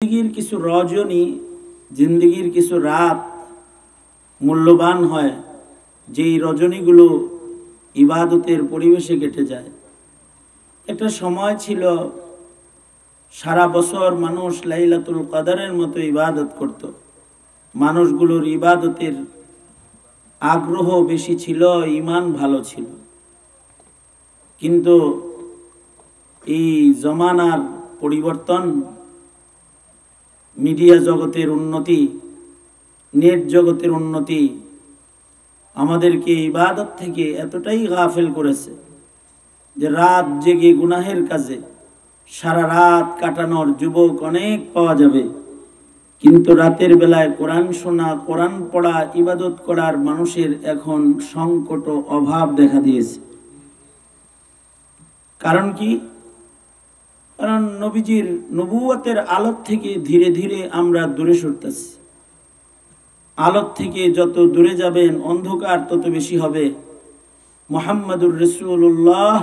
জিন্দেগির কিছু রজনী, জিন্দেগির কিছু রাত মূল্যবান হয়, যেই রজনীগুলো ইবাদতের পরিবেশে কেটে যায়। একটা সময় ছিল সারা বছর মানুষ লাইলাতুল কদরের মতো ইবাদত করত। মানুষগুলোর ইবাদতের আগ্রহ বেশি ছিল, ঈমান ভালো ছিল। কিন্তু এই জমানার পরিবর্তন, মিডিয়া জগতের উন্নতি, নেট জগতের উন্নতি আমাদেরকে ইবাদত থেকে এতটাই গাফেল করেছে যে রাত জেগে গুনাহের কাজে সারা রাত কাটানোর যুবক অনেক পাওয়া যাবে, কিন্তু রাতের বেলায় কোরআন শোনা, কোরআন পড়া, ইবাদত করার মানুষের এখন সংকট ও অভাব দেখা দিয়েছে। কারণ কি? কারণ নবীজির নবুয়তের আলোক থেকে ধীরে ধীরে আমরা দূরে সরতেছি। আলোক থেকে যত দূরে যাবেন অন্ধকার তত বেশি হবে। মুহাম্মাদুর রাসূলুল্লাহ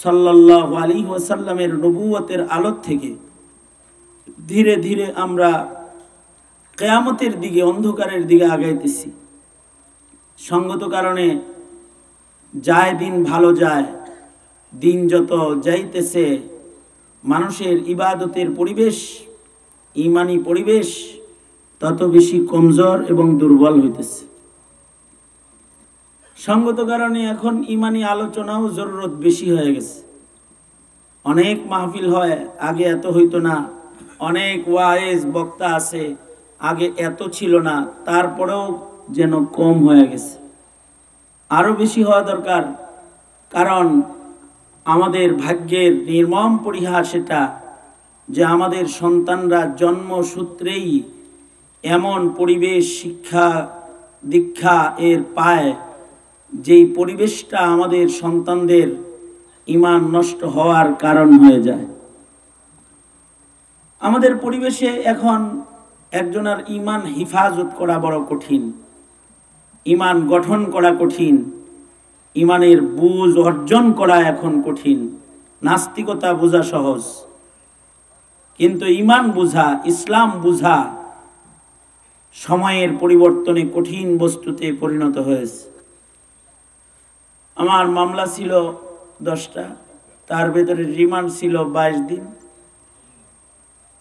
সাল্লাল্লাহু আলাইহি ওয়াসাল্লামের নবুয়তের আলোক থেকে ধীরে ধীরে আমরা কিয়ামতের দিকে, অন্ধকারের দিকে আগাইতেছি। সঙ্গত কারণে যায় দিন ভালো যায়, দিন যত যাইতেছে মানুষের ইবাদতের পরিবেশ, ঈমানি পরিবেশ তত বেশি কমজোর এবং দুর্বল হইতেছে। সঙ্গত কারণে এখন ঈমানি আলোচনাও জরুরত বেশি হয়ে গেছে। অনেক মাহফিল হয়, আগে এত হইতো না। অনেক ওয়াইজ বক্তা আছে, আগে এত ছিল না, তারপরেও যেন কম হয়ে গেছে। আরো বেশি হওয়া দরকার। কারণ আমাদের ভাগ্যের নির্মম পরিহাস এটা যে আমাদের সন্তানরা জন্মসূত্রেই এমন পরিবেশ, শিক্ষা দীক্ষা এর পায়, যেই পরিবেশটা আমাদের সন্তানদের ঈমান নষ্ট হওয়ার কারণ হয়ে যায়। আমাদের পরিবেশে এখন একজনের ঈমান হিফাজত করা বড় কঠিন, ঈমান গঠন করা কঠিন, ঈমানের বুঝ অর্জন করা এখন কঠিন। নাস্তিকতা বোঝা সহজ, কিন্তু ঈমান বোঝা, ইসলাম বোঝা সময়ের পরিবর্তনে কঠিন বস্তুতে পরিণত হয়েছে। আমার মামলা ছিল 10টা, তার ভেতরে রিমান্ড ছিল 22 দিন।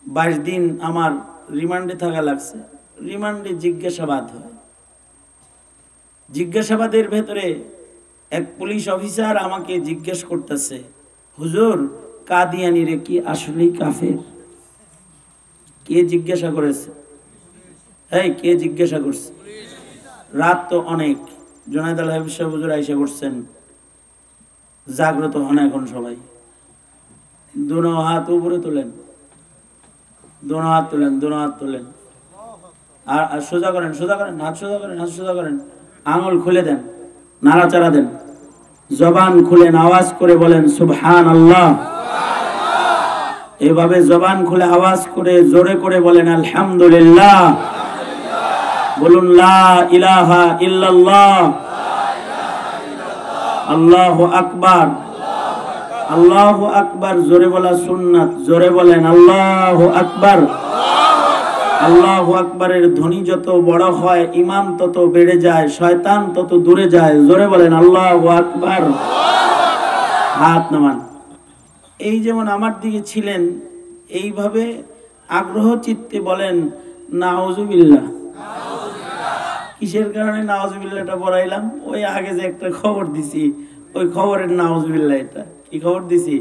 22 দিন আমার রিমান্ডে থাকা লাগছে। রিমান্ডে জিজ্ঞাসাবাদ হয়। জিজ্ঞাসাবাদের ভেতরে এক পুলিশ অফিসার আমাকে জিজ্ঞেস করতেছে, হুজুর কাদিয়ানিরে কি আসলেই কাফের? কে জিজ্ঞাসা করেছে? কে জিজ্ঞাসা করছে? রাত তো অনেক, জুনায়েদ আল হাফিজ সাহেব হুজুর আইসা করছেন। জাগ্রত হন এখন সবাই। দুনো হাত উপরে তোলেন, দুনো হাত তোলেন, দুনো হাত তোলেন। আর সোজা করেন, সোজা করেন, হাত সোজা করেন, হাত সোজা করেন। আঙুল খুলে দেন, নাড়াচাড়া দেন, জবান খুলেন, আওয়াজ করে বলেন সুবহানাল্লাহ। এভাবে জবান খুলে আওয়াজ করে জোরে করে বলেন আলহামদুলিল্লাহ। বলুন লা ইলাহা ইল্লাল্লাহ, আল্লাহু আকবার। আল্লাহু আকবার জোরে বলা সুন্নাত, জোরে বলেন আল্লাহু আকবার। আল্লাহু আকবারের ধ্বনি যত বড় হয় ঈমান তত বেড়ে যায়, শয়তান তত দূরে যায়। জোরে বলেন আল্লাহু আকবার। হাত নামান। এই যেমন আমার দিকে ছিলেন, এইভাবে আগ্রহ চিত্তে বলেন নাউজুবিল্লাহ। কিসের কারণে নাউজুবিল্লাহটা পড়াইলাম? ওই আগে যে একটা খবর দিছি, ওই খবরের নাউজুবিল্লাহ। এটা কি খবর দিছি?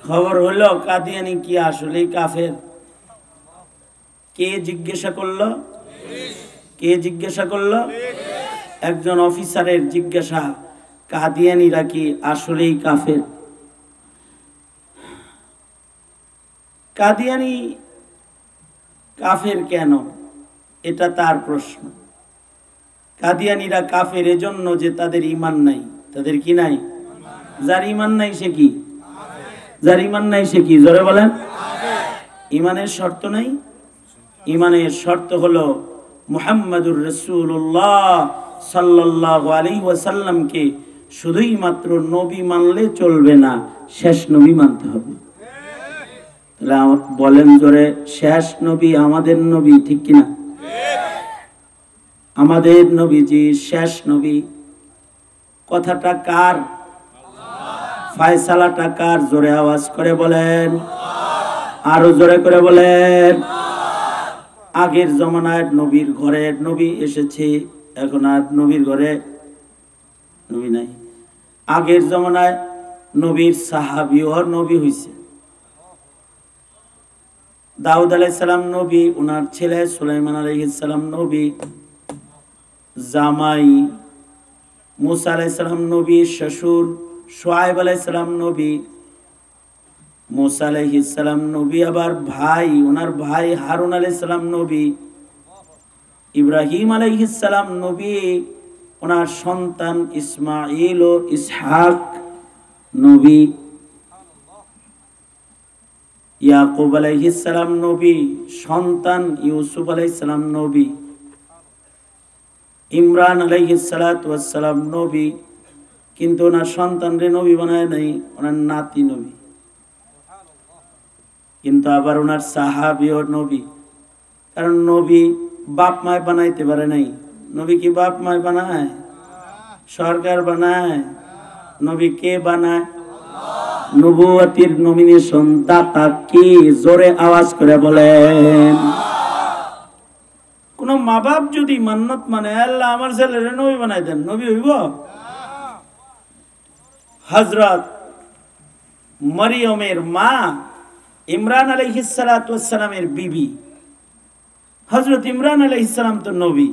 খবর হলো কাদিয়ানি কি আসলেই কাফের? কে জিজ্ঞাসা করলো? কে জিজ্ঞাসা করলো? একজন অফিসারের জিজ্ঞাসা, কাদিয়ানিরা কি আসলেই কাফের? কাদিয়ানি কাফের কেন? এটা তার প্রশ্ন। কাদিয়ানিরা কাফের এজন্য যে তাদের ঈমান নাই। তাদের কি নাই? যার ঈমান নাই সে কি? যার ঈমান নাই সে কি? জোরে বলেন। ঈমানের শর্ত নাই। ঈমানের শর্ত হলো মুহাম্মাদুর রাসূলুল্লাহ সাল্লাল্লাহু আলাইহি ওয়াসাল্লামকে শুধুই মাত্র নবী মানলে চলবে না, শেষ নবী মানতে হবে। বলেন জোরে, শেষ নবী আমাদের নবী, ঠিক কিনা? আমাদের নবীজি শেষ নবী। কথাটা কার? ফয়সালাটা কার? জোরে আওয়াজ করে বলেন, আরো জোরে করে বলেন। আগের জমানায় নবীর ঘরে নবী এসেছে, এখন আর নবীর ঘরে নবী নাই। আগের জমানায় নবীর সাহাবীও নবী হইছে। দাউদ আলাইহিস সালাম নবী, ওনার ছেলে সুলাইমান আলাইহিস সালাম নবী, জামাই মুসা আলাইহিস সালাম নবী, শ্বশুর শুআয়ব আলাইহিস সালাম নবী, মুসা আলাইহিস সালাম নবী, আবার ভাই ওনার ভাই হারুন আলাইহিস সালাম নবী, ইব্রাহিম আলাইহিস সালাম নবী, ওনার সন্তান ইসমাঈল ও ইসহাক নবী, ইয়াকুব আলাইহিস সালাম নবী, সন্তান ইউসুফ আলাইহিস সালাম নবী, ইমরান আলাইহিস সালাতু ওয়াস সালাম নবী, কিন্তু ওনার সন্তানরে নবী বানায় নাই, ওনার নাতি নবী। কিন্তু আবার ওনার সাহাবীও নবী, কারণ নবী বাপ মায় বানাইতে পারে নাই। নবী কি বাপ মায় বানায়? সরকার বানায়? নবী কে বানায়? নবুয়তির নমিনেশন দাতা কি? জোরে আওয়াজ করে বলেন। কোন মা বাপ যদি মান্নত মানে, আল্লাহ আমার ছেলেরে নবী বানাই দেন, নবী হইব? হযরত মরিয়মের মা ইমরান আলাইহিস সালাতু ওয়াস সালামের বিবি হযরত ইমরান আলাইহিস সালাম তো নবী।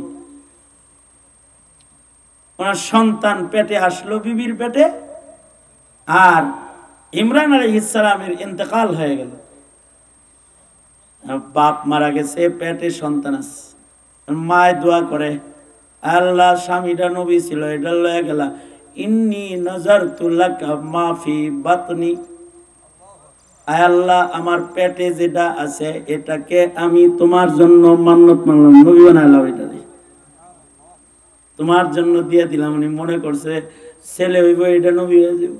ওনার সন্তান পেটে আসলো বিবির পেটে, আর ইমরান আলাইহিস সালামের ইন্তেকাল হয়ে গেল। বাপ মারা গেছে, পেটে সন্তান আছে। মায় দোয়া করে, আল্লাহ স্বামীটা নবী ছিল, এটা লয়ে গেলা, ইন্নী নাযারতু লাকা মা ফি বাতনি, আয় আল্লাহ আমার পেটে যেটা আছে এটাকে আমি তোমার জন্য মান্নত মানলাম, নবী বানাইলাম, এটারে তোমার জন্য দিয়ে দিলাম। উনি মনে করছে ছেলে হইব, এটা নবী হয়ে যাবে।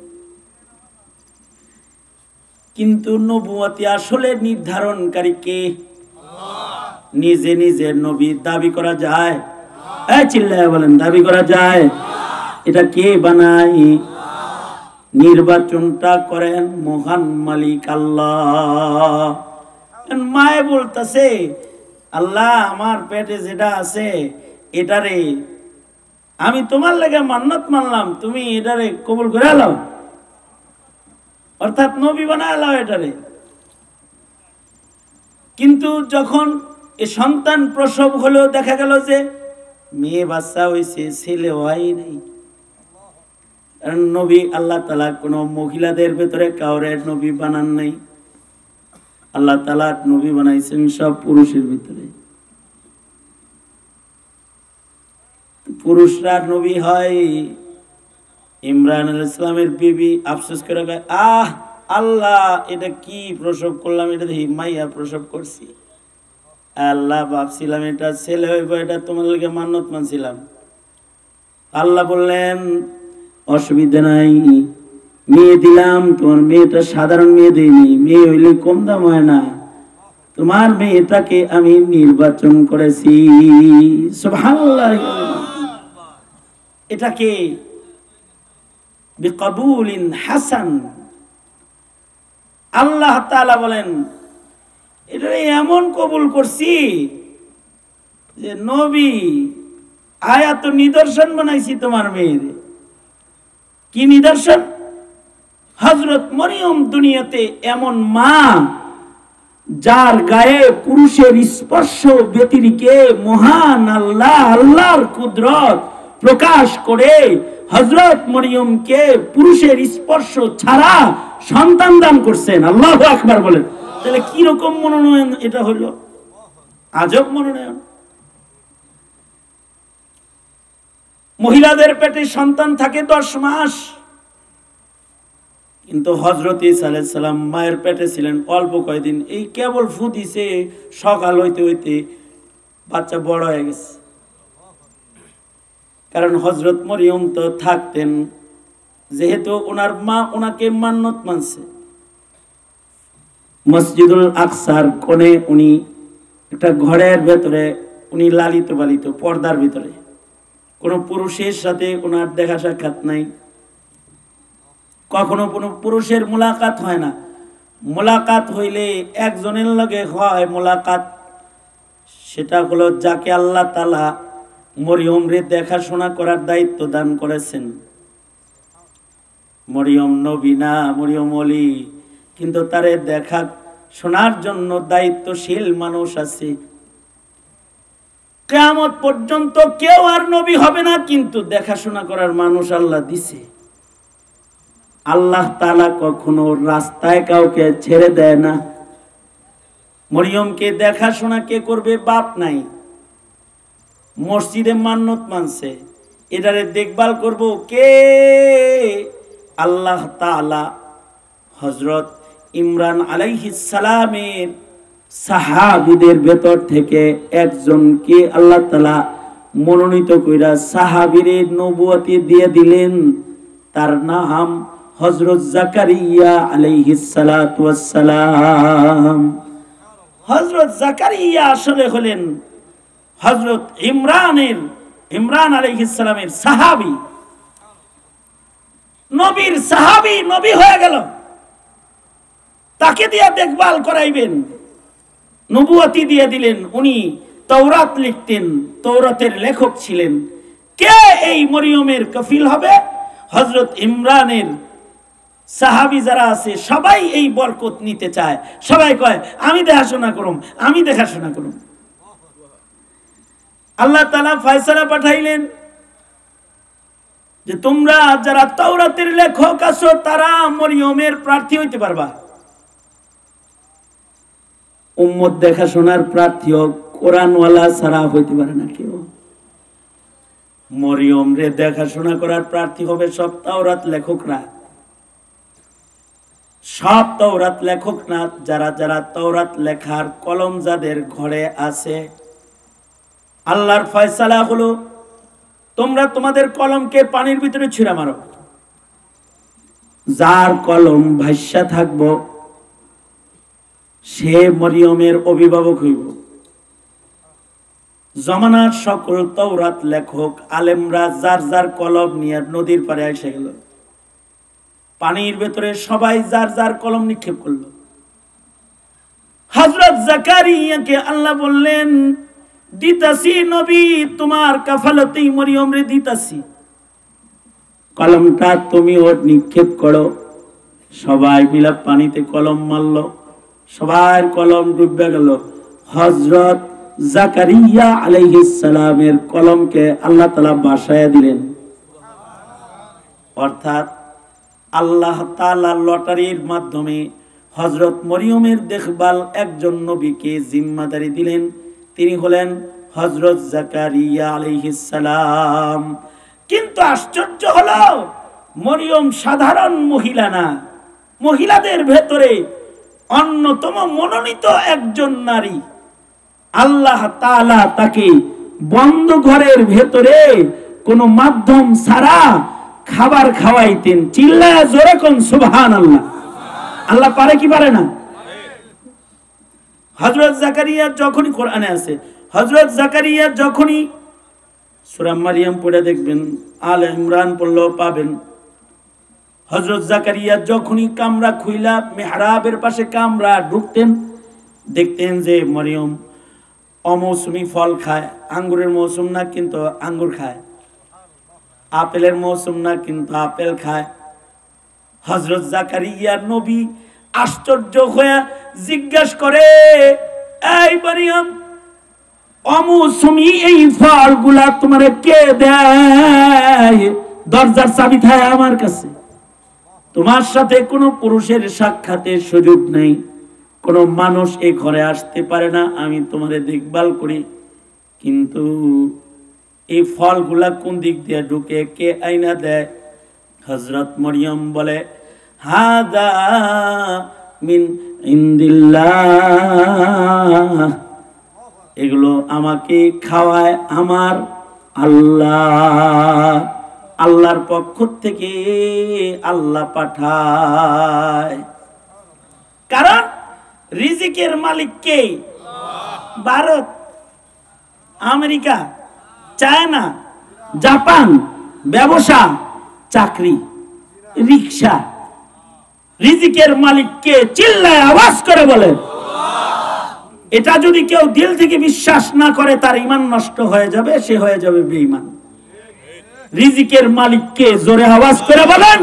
কিন্তু নবুয়তি আসলে নির্ধারণকারী কে? নিজে নিজে নবী দাবি করা যায়? চিল্লায় বলেন, দাবি করা যায়? এটা কে বানায়? নির্বাচনটা করেন মহান মালিক আল্লাহ। মায়ে বলতেছে, আল্লাহ আমার পেটে যেটা আছে এটারে আমি তোমার লেগে মান্নত মানলাম, তুমি এটারে কবুল করে নাও, অর্থাৎ নবী বানায় নাও এটারে। কিন্তু যখন এ সন্তান প্রসব হলো, দেখা গেল যে মেয়ে বাচ্চা হয়েছে, ছেলে হয় নাই। কারণ নবী আল্লাহ তাআলা কোন মহিলাদের ভেতরে কাউরে নবী বানান নাই, আল্লাহ তাআলা নবী বানাইছেন সব পুরুষের ভিতরে। পুরুষরা নবী হয়। ইমরান আলাইহিস সালামের বিবি আফসোস করে কয়, আল্লাহ এটা কি প্রসব করলাম, এটা দেখি মাইয়া প্রসব করছি, আল্লাহ ভাবছিলাম এটা ছেলে হইব, এটা তোমার লাগে মান্নত মানছিলাম। আল্লাহ বললেন অসুবিধা নাই, মেয়ে দিলাম, তোমার মেয়েটা সাধারণ মেয়ে দিইনি, মেয়ে হইলে কম দাম হয় না, তোমার মেয়েটাকে আমি নির্বাচন করেছি। সুবহানাল্লাহ। এটাকে বিকবুলিন হাসান, আল্লাহ তাআলা বলেন এটা এমন কবুল করছি যে নবী আয়াত নিদর্শন বানাইছি তোমার মেয়ের। কি নিদর্শন? হযরত মরিয়ম দুনিয়াতে এমন মা যার গায়ে পুরুষের স্পর্শ ব্যতিরেকে মহান আল্লাহর কুদরত প্রকাশ করে হযরত মরিয়মকে পুরুষের স্পর্শ ছাড়া সন্তান দান করছেন। আল্লাহু আকবার বলেন। তাহলে কি রকম মনোনয়ন এটা হলো? আজব মনোনয়ন। মহিলাদের পেটে সন্তান থাকে 10 মাস, কিন্তু হযরত ঈসা আলাইহিস সালাম মায়ের পেটে ছিলেন অল্প কয়েকদিন। এই কেবল ফু দিছে, সকাল হইতে হইতে বাচ্চা বড় হয়ে গেছে। কারণ হযরত মরিয়ম তো থাকতেন, যেহেতু ওনার মা ওনাকে মান্নত মানছে, মসজিদুল আকসার কোণে উনি একটা ঘরের ভেতরে উনি লালিত পালিত, পর্দার ভিতরে, কোনো পুরুষের সাথে ওনার দেখা সাক্ষাৎ নাই, কখনো কোনো পুরুষের মোলাকাত হয় না। মোলাকাত হইলে একজনের লগে হয় মোলাকাত, সেটা হলো যাকে আল্লাহ তাআলা মরিয়মরে দেখাশোনা করার দায়িত্ব দান করেছেন। মরিয়ম নবী না, মরিয়ম ওলি, কিন্তু তারে দেখা শোনার জন্য দায়িত্বশীল মানুষ আছে। কিয়ামত পর্যন্ত কেউ আর নবী হবে না, কিন্তু দেখাশোনা করার মানুষ আল্লাহ দিছে। আল্লাহ তাআলা কখনো রাস্তায় কাউকে ছেড়ে দেয় না। মরিয়মকে দেখাশোনা কে করবে? বাপ নাই, মসজিদে মান্নত মানছে, এটারে দেখভাল করব কে? আল্লাহ তাআলা হযরত ইমরান আলাইহিস সালামের সাহাবীদের ভেতর থেকে একজনকে আল্লাহ তাআলা মনোনীত কইরা সাহাবীর নবুয়তি দিয়ে দিলেন। তার নাম হযরত জাকারিয়া আলাইহিস সালাতু ওয়াস সালাম। হযরত জাকারিয়া আসলে হলেন হযরত ইমরান আলাইহিস সালামের সাহাবী। নবীর সাহাবী নবী হয়ে গেল, তাকে দিয়ে দেখভাল করাইবেন, নবুয়তি দিয়ে দিলেন। উনি তাওরাত লিখতেন, তাওরাতের লেখক ছিলেন। কে এই মরিয়মের কফিল হবে? হযরত ইমরানের সাহাবী যারা আছে সবাই এই বরকত নিতে চায়, সবাই কয় আমি দেখাশোনা করুম, আমি দেখাশোনা করুম। আল্লাহ তাআলা ফয়সালা পাঠাইলেন যে তোমরা যারা তাওরাতের লেখক আছো তারা মরিয়মের প্রার্থী হইতে পারবা। উম্মত দেখাশোনার প্রার্থী হোক, কোরআনওয়ালা ছাড়া হইতে পারে না কেউ। মরিয়ম রে দেখাশোনা করার প্রার্থী হবে সব তাওরাত লেখকরা, সব তাওরাত লেখক না। যারা যারা তাওরাত লেখার কলম যাদের ঘরে আছে, আল্লাহর ফয়সালা হলো তোমরা তোমাদের কলমকে পানির ভিতরে ছুঁড়ে মারো, যার কলম ভাষ্যা থাকবো সে মরিয়মের অভিভাবক হইব। জমানার সকল তাওরাত লেখক আলেমরা যার যার কলম নিয়ে নদীর পাড়ে এসে গেল, পানির ভেতরে সবাই যার যার কলম নিক্ষেপ করলো। হযরত জাকারিয়াকে আল্লাহ বললেন দিতাছি নবী, তোমার কাফালতেই মরিয়ম রে দিতাছি, কলমটা তুমি ওর নিক্ষেপ করো। সবাই মিলে পানিতে কলম মারলো, সবার কলম ডুবে গেল। হযরত জাকারিয়া আলাইহিস সালামের কলমকে আল্লাহ তাআলা বাসায় দিলেন। অর্থাৎ আল্লাহ তাআলা লটারির মাধ্যমে হযরত মরিয়মের দেখভাল একজন নবীকে জিম্মাদারি দিলেন, তিনি হলেন হযরত জাকারিয়া আলাইহিস সালাম। কিন্তু আশ্চর্য হলো মরিয়ম সাধারণ মহিলা না, মহিলাদের ভেতরে অন্যতম মনোনীত একজন নারী। আল্লাহ তাআলা তাকে বন্ধ ঘরের ভেতরে কোনো মাধ্যম ছাড়া খাবার খাওয়াইতেন। চিল্লায়া জোরে কোন সুবহানাল্লাহ। আল্লাহ পারে কি পারে না? হযরত জাকারিয়া যখনই কোরআনে আছে, হযরত জাকারিয়া যখনই সূরা মারিয়াম পড়ে দেখবেন, আলে ইমরান পড়লেও পাবেন। হযরত জাকারিয়া যখনই কামরা খুইলা মেহরাবের পাশে কামরা ঢুকতেন, দেখতেন যে মরিয়ম অমৌসুমি ফল খায়। আঙ্গুরের মৌসুম না কিন্তু আঙ্গুর খায়, আপেলের মৌসুম না কিন্তু আপেল খায়। হযরত জাকারিয়া নবী আশ্চর্য হয়ে জিজ্ঞাসা করে, এই মরিয়ম, অমৌসুমি এই ফলগুলা তোমারে কে দেয়? দরজার চাবি থাকে আমার কাছে, তোমার সাথে কোনো পুরুষের সাক্ষাতের সুযোগ নেই, কোনো মানুষ এই ঘরে আসতে পারে না, আমি তোমারে দেখভাল করি। কিন্তু এই ফলগুলা কোন দিক দিয়ে ঢুকে, কে আইনা দেয়? হযরত মরিয়ম বলে, হাদা মিন ইনদিল্লাহ, এগুলো আমাকে খাওয়ায় আমার আল্লাহ, আল্লাহর পক্ষ থেকে আল্লাহ পাঠায়। কারণ রিজিকের মালিক কে? Bharat, America, China, Japan. ব্যবসা, চাকরি, রিক্সা। রিজিকের মালিক কে? চিল্লায় আওয়াজ করে বলেন। এটা যদি কেউ দিল থেকে বিশ্বাস না করে তার ঈমান নষ্ট হয়ে যাবে, সে হয়ে যাবে বেঈমান। রিজিকের মালিক কে? জোরে আওয়াজ করে বলেন।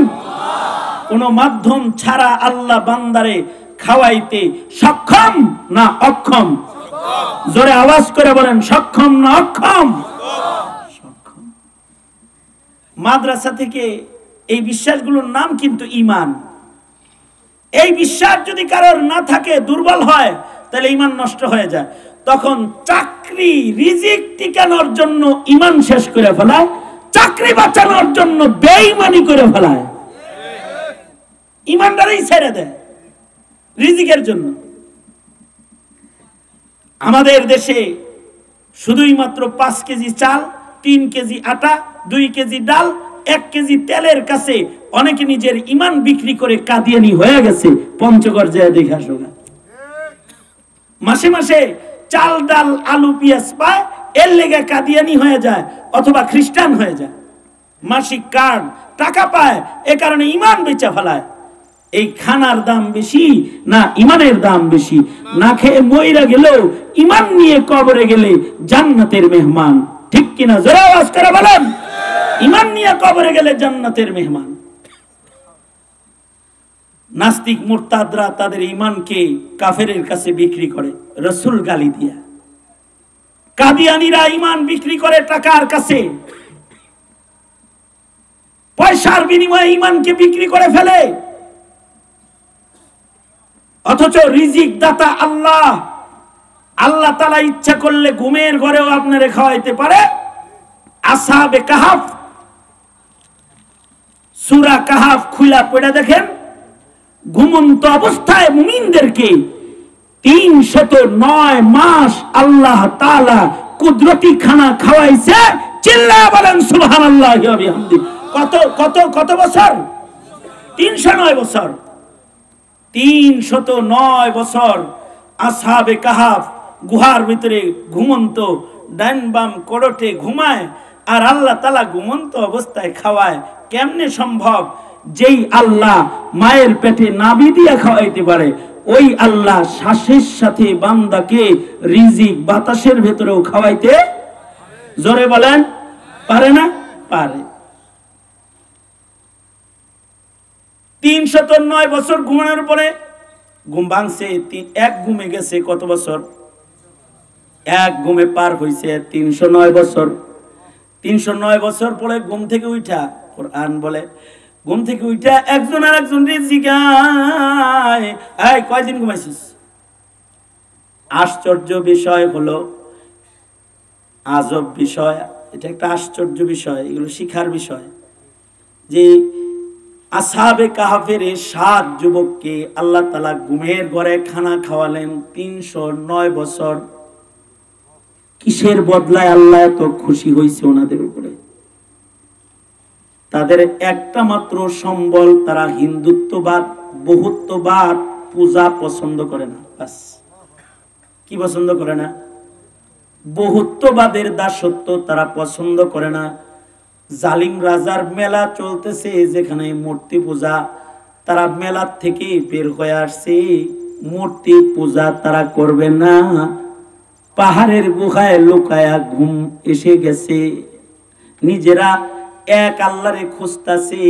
কোন মাধ্যম ছাড়া আল্লাহ বান্দারে খাওয়াইতে সক্ষম না অক্ষম? জোরে আওয়াজ করে বলেন, সক্ষম না অক্ষম? সক্ষম। মাদ্রাসা থেকে এই বিশ্বাসগুলোর নাম কিন্তু ঈমান। এই বিশ্বাস যদি কারোর না থাকে, দুর্বল হয়, তাহলে ঈমান নষ্ট হয়ে যায়। তখন চাকরি, রিজিক টিকানোর জন্য ঈমান শেষ করে ফেলায়, চাকরি বাঁচানোর জন্য বেঈমানি করে ফেলায়, ঈমানদারই ছেড়ে দেয় রিজিকের জন্য। আমাদের দেশে শুধুই মাত্র 5 কেজি চাল, 3 কেজি আটা, 2 কেজি ডাল, 1 কেজি তেলের কাছে অনেকে নিজের ঈমান বিক্রি করে কাদিয়ানি হয়ে গেছে। পঞ্চগড় যায় দেখে আসো না। মাসে মাসে চাল ডাল আলু পেঁয়াজ পায়, এর লেগে কাদিয়ানি হয়ে যায় অথবা খ্রিস্টান হয়ে যায়। মাসিক কার্ড, টাকা পায়, এ কারণে ঈমান বেচা ফেলায়। এই খানার দাম বেশি না ঈমানের দাম বেশি? না খেয়ে মইরা গেলেও ঈমান নিয়ে কবরে গেলে জান্নাতের মেহমান। ঠিক কিনা? জোরে আওয়াজ করে বলেন। ঈমান নিয়ে কবরে গেলে জান্নাতের মেহমান। নাস্তিক মুরতাদরা তাদের ঈমানকে কাফেরের কাছে বিক্রি করে রাসূল গালি দিয়া। কাদিয়ানীরা ঈমান বিক্রি করে টাকার কাছে, পয়সার বিনিময়ে ঈমানকে বিক্রি করে ফেলে। অথচ রিজিক দাতা আল্লাহ। আল্লাহ তাআলা ইচ্ছা করলে ঘুমের ঘরেও আপনারে খাওয়াইতে পারে। আসহাবে কাহাফ, সূরা কাহাফ খুলে পড়ে দেখেন, ঘুমন্ত অবস্থায় মুমিনদেরকে 309 মাস আল্লাহ তাআলা কুদরতি খানা খাওয়াইছে। চিল্লায়া বলেন সুবহানাল্লাহি ওয়া বিহামদিহি। কত কত কত বছর? 309 বছর। 309 বছর আসহাবে কাহাফ গুহার ভিতরে ঘুমন্ত, ডান বাম করটে ঘুমায়, আর আল্লাহ তাআলা ঘুমন্ত অবস্থায় খাওয়ায়। কেমনে সম্ভব? যেই আল্লাহ মায়ের পেটে নাভি দিয়ে খাওয়াইতে পারে, ওই আল্লাহ শ্বাসের সাথে বান্দাকে রিজিক বাতাসের ভেতরেও খাওয়াইতে, জোরে বলেন, পারে না? পারে। 309 বছর ঘুমানোর পরে ঘুম ভাঙছে। এক ঘুমে গেছে কত বছর? এক ঘুমে পার হইছে 309 বছর। 309 বছর পরে ঘুম থেকে উঠা, কোরআন বলে, ঘুম থেকে উঠা একজন আর একজন জিজ্ঞায়, এই কয়দিন ঘুমাইছিস? আশ্চর্য বিষয় হলো, আজব বিষয়, এটা একটা আশ্চর্য বিষয়, এগুলো শিখার বিষয়, যে আসহাবে কাহাফের 7 যুবককে আল্লাহ তাআলা ঘুমের ঘরে খানা খাওয়ালেন 309 বছর। কিসের বদলায় আল্লাহ এত খুশি হয়েছে ওনাদের উপরে? তাদের একটা মাত্র সম্বল, তারা হিন্দুত্ববাদ, বহুত্ববাদ, পূজা পছন্দ করে না। বাস, কি পছন্দ করে না? বহুত্ববাদের দাসত্ব তারা পছন্দ করে না। জালিম রাজার মেলা চলতেছে, যেখানে মূর্তি পূজা, তারা মেলা থেকে বের হয়ে আসছে। মূর্তি পূজা তারা করবে না। পাহাড়ের গুহায় লুকায়া ঘুম এসে গেছে। নিজেরা এক আল্লাহরে খুঁজতেছে।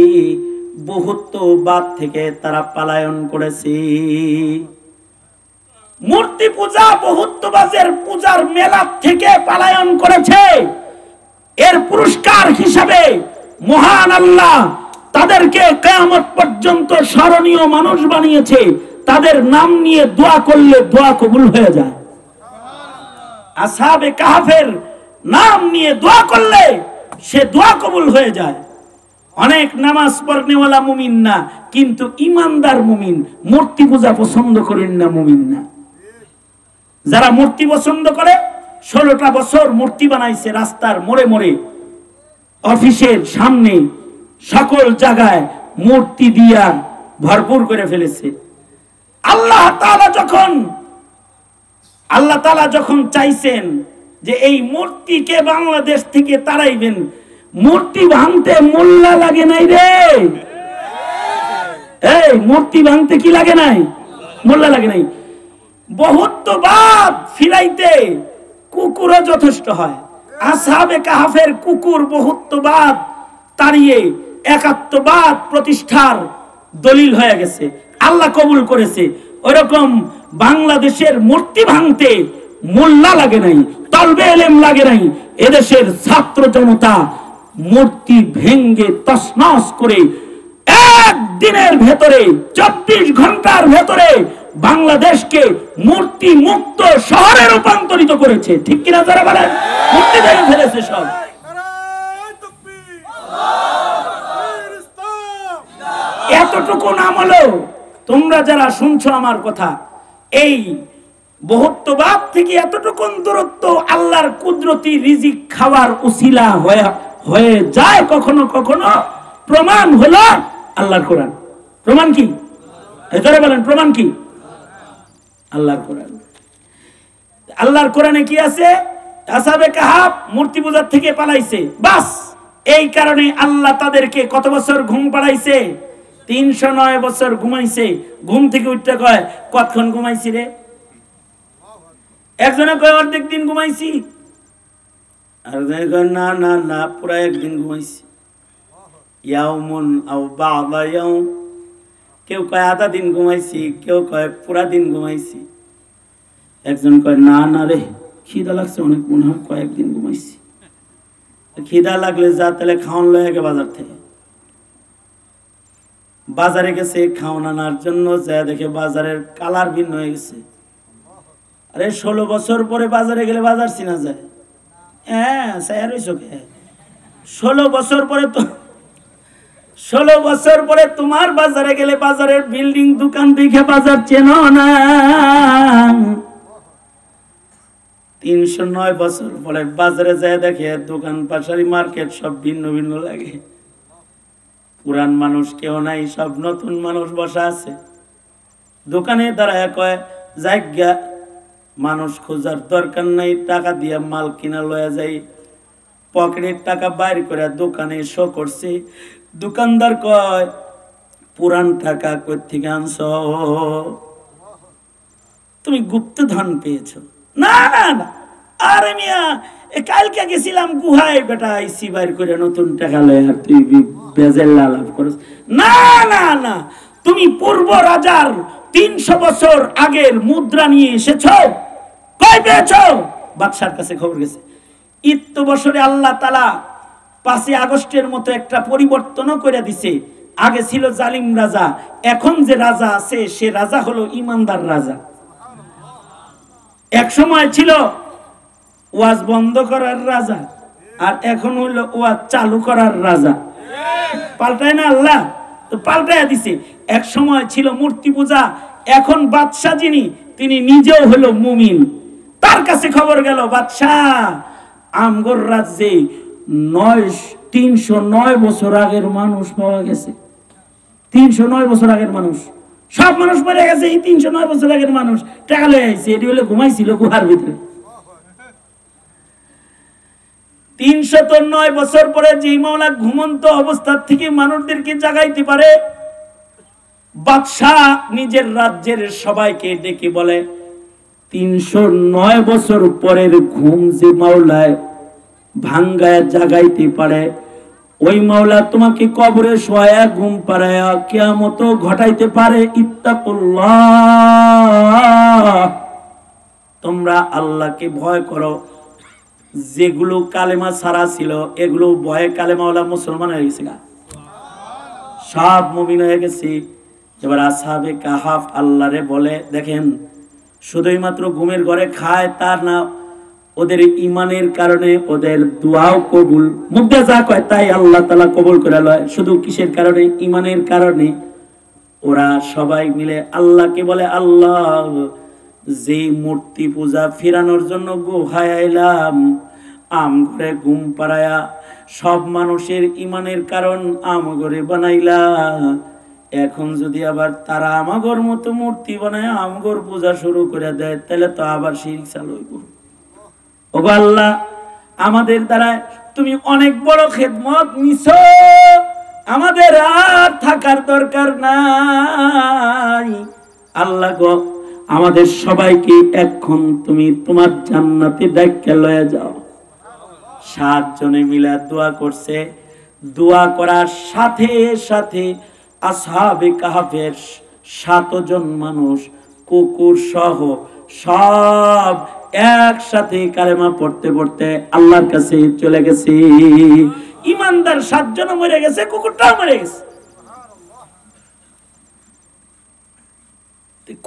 বহুত্ববাদ থেকে তারা পলায়ন করেছে। মূর্তি পূজা, বহুত্ববাদের পূজার মেলা থেকে পলায়ন করেছে। এর পুরস্কার হিসাবে মহান আল্লাহ তাদেরকে কিয়ামত পর্যন্ত স্মরণীয় মানুষ বানিয়েছে। তাদের নাম নিয়ে দোয়া করলে দোয়া কবুল হয়ে যায়। আসহাবে কাহাফের নাম নিয়ে দোয়া করলে সে দোয়া কবুল হয়ে যায়। অনেক নামাজ পড়নেওয়ালা মুমিন না, কিন্তু ইমানদার মুমিন। মূর্তি পূজা পছন্দ করেন না মুমিন না। যারা মূর্তি পছন্দ করে, 16টা বছর মূর্তি বানাইছে রাস্তার মোড়ে মোড়ে, অফিসের সামনে, সকল জায়গায় মূর্তি দিয়া ভরপুর করে ফেলেছে। আল্লাহ তাআলা যখন চাইছেন যে এই মূর্তিকে বাংলাদেশ থেকে তাড়াইবেন, মূর্তি ভাঙতে মোল্লা লাগে নাই রে। এই মূর্তি ভাঙতে কি লাগে নাই? মোল্লা লাগে নাই। বহুত্ববাদ ফিরাইতে কুকুরও যথেষ্ট হয়। আসহাবে কাহাফের কুকুর বহুত্ববাদ তাড়িয়ে একাত্মবাদ প্রতিষ্ঠার দলিল হয়ে গেছে, আল্লাহ কবুল করেছে। ওইরকম বাংলাদেশের মূর্তি ভাঙতে মোল্লা লাগে নাই, তলবে এলেম লাগে নাই। এদেশের ছাত্র জনতা মূর্তি ভেঙ্গে তছনছ করে একদিনের ভেতরে 24 ঘন্টার ভেতরে বাংলাদেশকে মূর্তি মুক্ত শহরে রূপান্তরিত করেছে। ঠিক কিনা যারা বলেন? মূর্তি ভেঙে ফেলেছে সব। এতটুকু নাম হলো, তোমরা যারা শুনছো আমার কথা, এই বহুত্ববাদ থেকে এতটুকু দূরত্ব আল্লাহর কুদরতি রিজিক খাওয়ার উসিলা হয়ে যায় কখনো কখনো। প্রমাণ হলো আল্লাহর কোরআন। প্রমাণ কি? এটারে বলেন প্রমাণ কি? আল্লাহর কোরআন। আল্লাহর কোরআনে কি আছে? আসহাবে কাহাফ মূর্তি পূজার থেকে পালাইছে, বাস এই কারণে আল্লাহ তাদেরকে কত বছর ঘুম পাড়াইছে? 309 বছর ঘুমাইছে। ঘুম থেকে উঠতে কয়, কতক্ষণ ঘুমাইছি রে? একজনে কয় অর্ধেক দিন ঘুমাইছি, আর না না না পুরা একদিন ঘুমাইছি। ইয়াউমুন আও বা'দা ইয়াউম, কেউ কয় আধা দিন ঘুমাইছি, কেউ কয় পুরা দিন ঘুমাইছি। একজন কয় না না রে খিদা লাগছে অনেক, মনে হয় কয়েকদিন ঘুমাইছি। খিদা লাগলে যা তাহলে খাওয়ান লয়ে গে বাজার থেকে। বাজারে গেছে খাওয়ান আনার জন্য, যা দেখে বাজারের কালার ভিন্ন হয়ে গেছে। আরে 16 বছর পরে বাজারে গেলে বাজার চিনা যায়? হ্যাঁ 16 বছর পরে তো 16 বছর পরে তোমার বাজারে গেলে বাজারের বিল্ডিং দোকান দেখে বাজার চেনো না। 309 বছর পরে বাজারে যায় দেখে দোকান পাশারি মার্কেট সব ভিন্ন ভিন্ন লাগে। পুরান মানুষ কেউ নাই, সব নতুন মানুষ বসা আছে। দোকানে দাঁড়ায় কয় জায়গা মানুষ খোঁজার দরকার নাই, টাকা দিয়ে মাল কিনা লয়ে যাই। পকেটের টাকা বাইর করে দোকানে শো করছে। দোকানদার কয় পুরান টাকা কই থেকে আনছ? তুমি গুপ্তধন পেয়েছ? না না না, আরে মিয়া কালকে গেছিলাম গুহায়, বেটা আইসি বাইর করে নতুন টাকা লয় আর তুই বেজেল লাভ করছ? না না না, তুমি পূর্ব রাজার 300 বছর আগের মুদ্রা নিয়ে এসেছ। কই পেয়েছ? বাদশার কাছে খবর গেছে। ইত্য বছরে আল্লাহ তাআলা 5 আগস্টের মতো একটা পরিবর্তনও করে দিছে। আগে ছিল জালিম রাজা, এখন যে রাজা আছে সে রাজা হলো ইমানদার রাজা। এক সময় ছিল ওয়াজ বন্ধ করার রাজা, আর এখন হলো ওয়াজ চালু করার রাজা। পাল্টায় না আল্লাহ? তো পাল্টায় দিছে। এক সময় ছিল মূর্তি পূজা, এখন বাদশা যিনি তিনি নিজেও হলো মুমিন। তার কাছে খবর গেল, বাদশাহ আমগর রাজ্যে 309 বছর আগের মানুষ পাওয়া গেছে। 309 বছর আগের মানুষ, সব মানুষ মরে গেছে। এই 309 বছর আগের মানুষ টাকা লয়ে আইছে। এটি হলে ঘুমাইছিল গুহার ভিতরে। 309 বছর পরে যে মাওলা ঘুমন্ত অবস্থা থেকে মানুষদেরকে জাগাইতে পারে, বাদশাহ নিজের রাজ্যের সবাইকে ডেকে বলে 309 বছর পরের ঘুম যে মাওলায় ভাঙ্গায় জাগাইতে পারে, ওই মাওলা তোমাকে কবরে শোয়া ঘুম পাড়ায়া কিয়ামত ঘটাইতে পারে। ইত্তাকুল্লাহ, তোমরা আল্লাহকে ভয় করো। যেগুলো কালেমা ছাড়া ছিল এগুলো ভয়ে কালেমাওয়ালা মুসলমান হয়ে গেছে, সব মুমিন হয়ে গেছে। এবার আসহাবে কাহাফ আল্লাহরে বলে, দেখেন শুধুই মাত্র ঘুমের ঘরে খায় তার না, ওদের ইমানের কারণে ওদের দোয়াও কবুল, মুখে যা কয় তাই আল্লাহ তাআলা কবুল করে লয়। শুধু কিসের কারণে? ইমানের কারণে। ওরা সবাই মিলে আল্লাহকে বলে, আল্লাহ যে মূর্তি পূজা ফিরানোর জন্য গুহায় আইলাম, আম ঘরে ঘুম পাড়ায়া সব মানুষের ইমানের কারণ আম ঘরে বানাইলা, এখন যদি আবার তারা আমাগর মতো মূর্তি বানায় আমগর পূজা শুরু করে দেয়, তাহলে তো আবার শিরক চালু হইব। ওগো আল্লাহ, আমাদের দ্বারা তুমি অনেক বড় খেদমত নিছো, আমাদের আর থাকার দরকার নাই। আল্লাহ গো, আমাদের সবাইকে এখন তুমি তোমার জান্নাতে ডাইকা লয়ে যাও। 7 জনে মিলে দোয়া করছে। দোয়া করার সাথে সাথে আসহাবে কাহাফের 7 জন মানুষ কুকুর সহ সব একসাথে কালেমা পড়তে পড়তে আল্লাহর কাছে চলে গেছে। ইমানদার 7 জন মরে গেছে, কুকুরটাও মরে গেছে।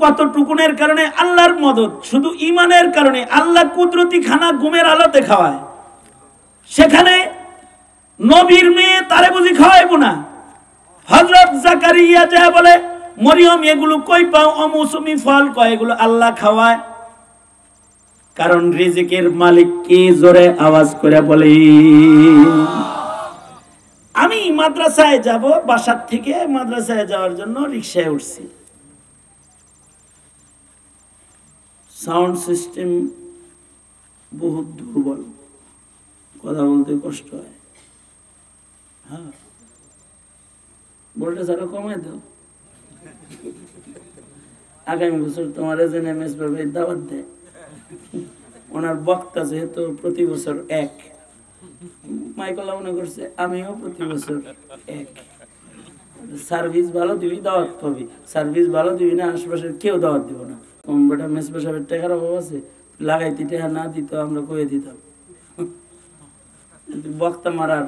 কতটুকুনের কারণে আল্লাহর মদদ, শুধু ইমানের কারণে আল্লাহ কুদরতি খানা ঘুমের আলোতে খাওয়ায়। সেখানে নবীর মেয়ে তারে বুঝি খাওয়াইবো না? হযরত জাকারিয়া যা বলে, মরিয়ম এগুলো কই পাও? অমৌসুমি ফল কয়, এগুলো আল্লাহ খাওয়ায়। কারণ রিজিকের মালিক কি? জোরে আওয়াজ করে বলে। আমি মাদ্রাসায় যাব, বাসার থেকে মাদ্রাসায় যাওয়ার জন্য রিকশায় উঠছি। সাউন্ড সিস্টেম বহুত দুর্বল, কথা বলতে কষ্ট হয়। হ্যাঁ, ভোল্টেজ আরো কমাই দাও। আগামী বছর তোমার যেন এমএস ভাবে দাওয়াত দেয়। ওনার বক্তা যেহেতু প্রতি বছর এক, মাইকলা মনে করছে আমিও প্রতি বছর এক। সার্ভিস ভালো দিবি, দাওয়াত পাবি। সার্ভিস ভালো দিবি না, আশেপাশের কেউ দাওয়াত দিব না। বেটা মেসবা সাহেবের টাকার অভাব আছে, লাগাইতে টাকা না দিত আমরা কয়ে দিতাম। বক্তা মারার,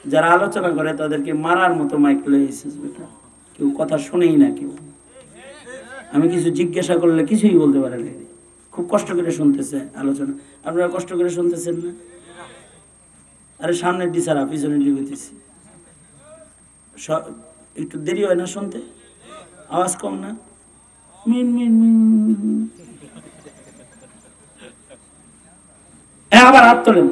যারা আলোচনা করে তাদেরকে মারার মতো মাইক লয়েছিস বেটা, কেউ কথা শুনেই না কেউ। আমি কিছু জিজ্ঞাসা করলে কিছুই বলতে পারে না, খুব কষ্ট করে শুনতেছে আলোচনা। আপনারা কষ্ট করে শুনতেছেন না? আরে সামনের ডিসারা পিছনে লিখতেছি, একটু দেরি হয় না শুনতে? আওয়াজ কম না? মিন মিন মিন। আবার হাত তোলেন।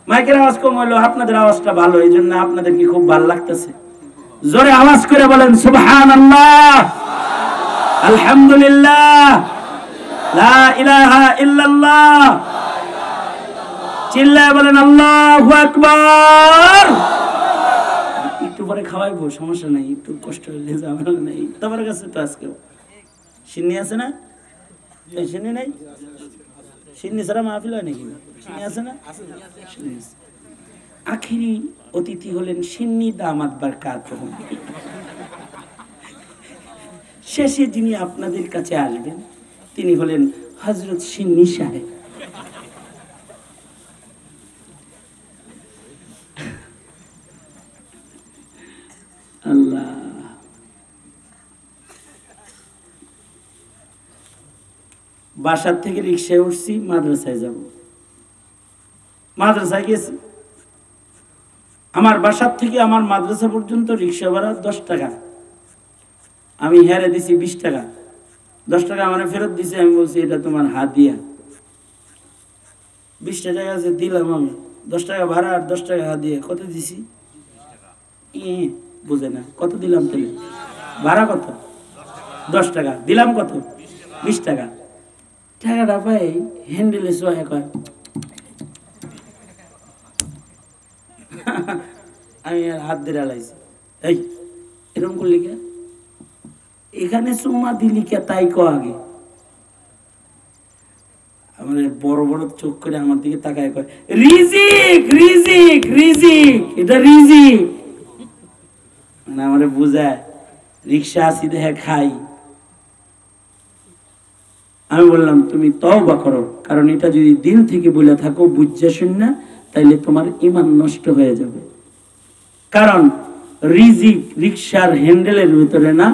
মাইকের আওয়াজ কম হলো, আপনাদের আওয়াজটা ভালো, এই জন্য আপনাদেরকে খুব ভালো লাগতেছে। জোরে আওয়াজ করে বলেন সুবহানাল্লাহ, আলহামদুলিল্লাহ, লা ইলাহা ইল্লাল্লাহ। চিল্লায় বলেন আল্লাহু আকবার। একটু পরে খাওয়াইবো, সমস্যা নাই, একটু কষ্ট হইলে ঝামেলা নাই। তোমার কাছে তো আজকে সিন্নি আছে না? সিন্নি নাই? সিন্নি ছাড়া মাহফিল হয় নাকি? সিন্নি আছে না? আখিরি অতিথি হলেন সিন্নি দামাত বারকাতুহু। শেষে যিনি আপনাদের কাছে আসবেন তিনি হলেন হযরত সিন্নি সাহেব। আল্লাহ, বাসার থেকে রিক্সায় উঠছি, মাদ্রাসায় যাব। মাদ্রাসায় গেছি, আমার বাসার থেকে আমার মাদ্রাসা পর্যন্ত রিক্সা ভাড়া 10 টাকা। আমি হেরে দিছি 20 টাকা। 10 টাকা আমার ফেরত দিছে। আমি বলছি এটা তোমার হাদিয়া। 20 টাকা আছে দিলাম আমি, 10 টাকা ভাড়া আর 10 টাকা হাদিয়া। কত দিছি? বুঝে না কত দিলাম? তাহলে ভাড়া কত? 10 টাকা দিলাম, কত? 20 টাকা। টাকাটা পাই হ্যান্ডেলে সোয়া কয়। আমি আর হাত দিয়ে লাইছি, এই এরকম করলি কে? এখানে চুম্মা দিলি কে তাই ক আগে। আমার বড় বড় চোখ করে আমার দিকে তাকায় কয়, রিজিক রিজিক রিজিক, এটা রিজিক। মানে আমারে বুঝায় রিক্সা আসি দেখে খাই। আমি বললাম তুমি তওবা করো, কারণ এটা যদি দিল থেকে বলে থাকো বুঝছে শুন না, তাইলে তোমার ঈমান নষ্ট হয়ে যাবে। কারণ রিজিক রিক্সার হ্যান্ডেলের ভিতরে না,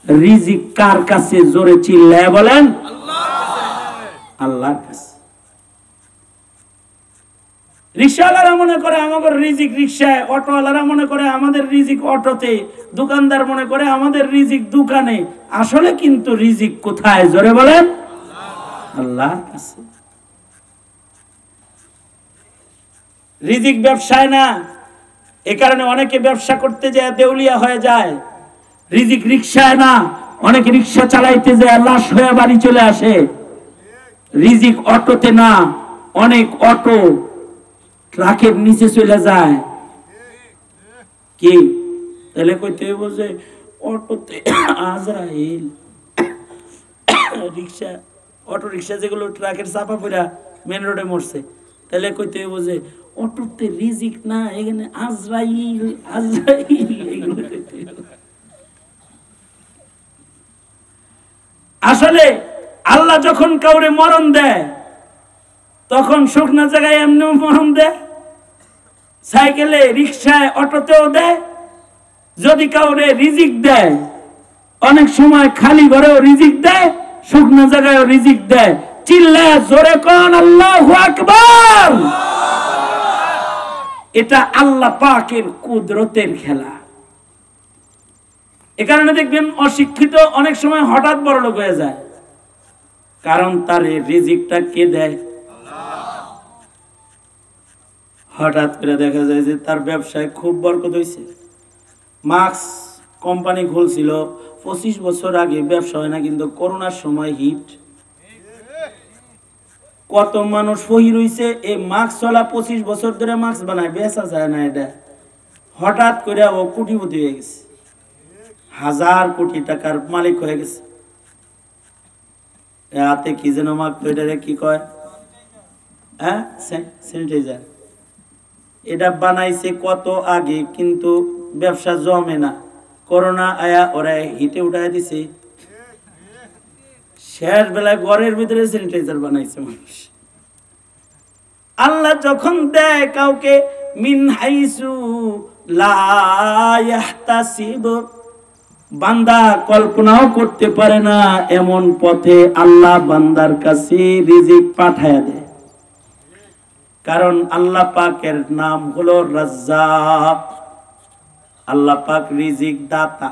রিজিক কার কাছে? জোরে চিল্লায় বলেন আল্লাহর কাছে। রিক্সাওয়ালারা মনে করে আমাদের রিজিক রিক্সায়, অটোওয়ালারা মনে করে আমাদের রিজিক অটোতে, দোকানদার মনে করে আমাদের রিজিক দোকানে। আসলে কিন্তু রিজিক কোথায়? জোরে বলেন আল্লাহর কাছে। রিজিক ব্যবসায় না, এ কারণে অনেকে ব্যবসা করতে যায় দেউলিয়া হয়ে যায়, রিজিক রিকশায় না, অনেকে রিকশা চালাইতে যায় লাশ হয়ে বাড়ি চলে আসে। রিজিক অটোতে না, অনেক অটো ট্রাকের নিচে চলে যায়। কি তাহলে কইতে হইব যে অটোতে আজরাইল, রিকশা অটো রিকশা যেগুলো ট্রাকের চাপা পড়া মেন রোডে মরছে, তাহলে কইতে হইব যে অটোতে রিজিক না, এখানে আজরাইল আজরাইল এগুলো কইতে হইব। আসলে আল্লাহ যখন কাউরে মরণ দেয় তখন শুকনা জায়গায় এমনিও মরণ দেয়, সাইকেলে রিকশায় অটোতেও দেয়। যদি কাউরে রিজিক দেয়, অনেক সময় খালি ঘরেও রিজিক দেয়, শুকনা জায়গায়ও রিজিক দেয়। চিল্লায় জোরে কোন আল্লাহু আকবার। এটা আল্লাহ পাকের কুদরতের খেলা। এ কারণে দেখবেন অশিক্ষিত অনেক সময় হঠাৎ বড়লোক হয়ে যায়, কারণ তার রিজিকটা কে দেয়? হঠাৎ করে দেখা যায় যে তার ব্যবসায় খুব বরকত হয়েছে। মার্কস কোম্পানি খুলছিল 25 বছর আগে, ব্যবসা হয় না, কিন্তু করোনার সময় হিট। কত মানুষ ফহির হইছে এই মাস্ক চলা, 25 বছর ধরে মাস্ক বানায়, বেচা যায় না। এটা হঠাৎ করে ও কোটিপতি হয়ে গেছে, 1000 কোটি টাকার মালিক হয়ে গেছে। হাতে কি যেন মাখতো, এটারে কি কয়? হ্যাঁ, স্যানিটাইজার। এটা বানাইছে কত আগে, কিন্তু ব্যবসা জমে না। করোনা আয়া ওরা হিটে উঠাই দিছে, শেষ বেলায় ঘরের ভিতরে স্যানিটাইজার বানাইছে মানুষ। আল্লাহ যখন দেয় কাউকে মিন হাইসু লা ইয়াহতাসিব, বান্দা কল্পনাও করতে পারে না, এমন পথে আল্লাহ বান্দার কাছে রিজিক পাঠায় দেয়। কারণ আল্লাহ পাকের নাম হলো রাজ্জাক। আল্লাহ পাক রিজিক দাতা।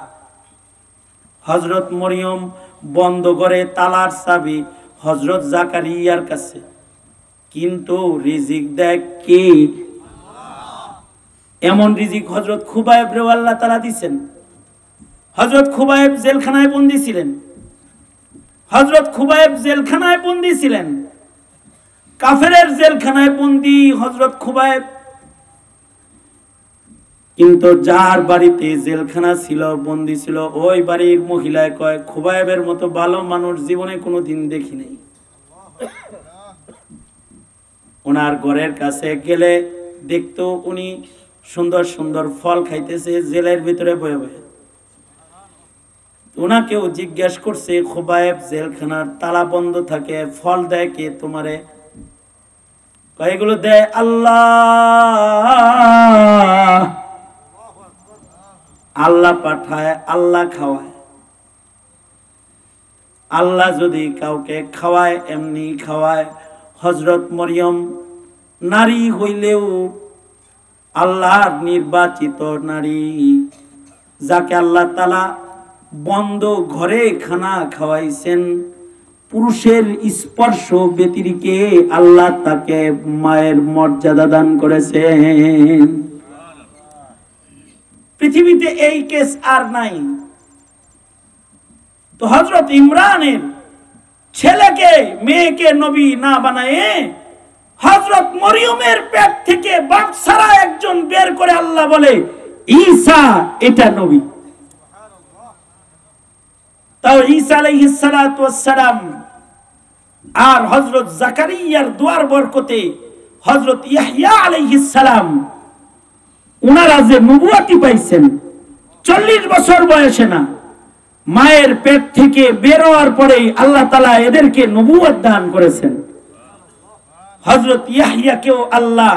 হযরত মরিয়ম বন্ধ করে তালার চাবি হযরত জাকারিয়ার কাছে, কিন্তু রিজিক দেয় কে? এমন রিজিক হযরত খুবাইব রে আল্লাহ তাআলা দিবেন। হযরত খুবাইব জেলখানায় বন্দী ছিলেন। হযরত খুবাইব জেলখানায় বন্দী ছিলেন, কাফেরের জেলখানায় বন্দী হযরত খুবাইব। কিন্তু যার বাড়িতে জেলখানা ছিল, বন্দী ছিল, ওই বাড়ির মহিলায় কয়, খুবাইবের মতো ভালো মানুষ জীবনে কোনোদিন দেখি নাই। ওনার ঘরের কাছে গেলে দেখতো উনি সুন্দর সুন্দর ফল খাইতেছে জেলের ভিতরে বয়ে বয়ে। ওনাকেও জিজ্ঞেস করছে, খুবাইব জেলখানার তালা বন্ধ থাকে, ফল দেয় কে তোমারে? এগুলো দেয় আল্লাহ। আল্লাহ পাঠায়, আল্লাহ খাওয়ায়। আল্লাহ যদি কাউকে খাওয়ায়, এমনি খাওয়ায়। হযরত মরিয়ম নারী হইলেও আল্লাহর নির্বাচিত নারী, যাকে আল্লাহ তাআলা বন্ধ ঘরে খানা খাওয়াইছেন, পুরুষের স্পর্শ ব্যতিরেকে আল্লাহ তাকে মায়ের মর্যাদা দান করেছেন। পৃথিবীতে এই কেস আর নাই। তো হযরত ইমরানের ছেলেকে মেয়েকে নবী না বানায়ে হযরত মরিয়মের পেট থেকে বাচ্চারা একজন বের করে আল্লাহ বলে ঈসা এটা নবী। তাও ঈসা আলাইহিস সালাতু ওয়াস সালাম আর হযরত জাকারিয়ার দুয়ার বরকতে হযরত ইয়াহইয়া আলাইহিস সালাম ওনারা যে নবুয়তি পাইছেন 40 বছর বয়সে না, মায়ের পেট থেকে বের হওয়ার পরেই আল্লাহ তাআলা এদেরকে নবুয়ত দান করেছেন। হযরত ইয়াহইয়াকেও আল্লাহ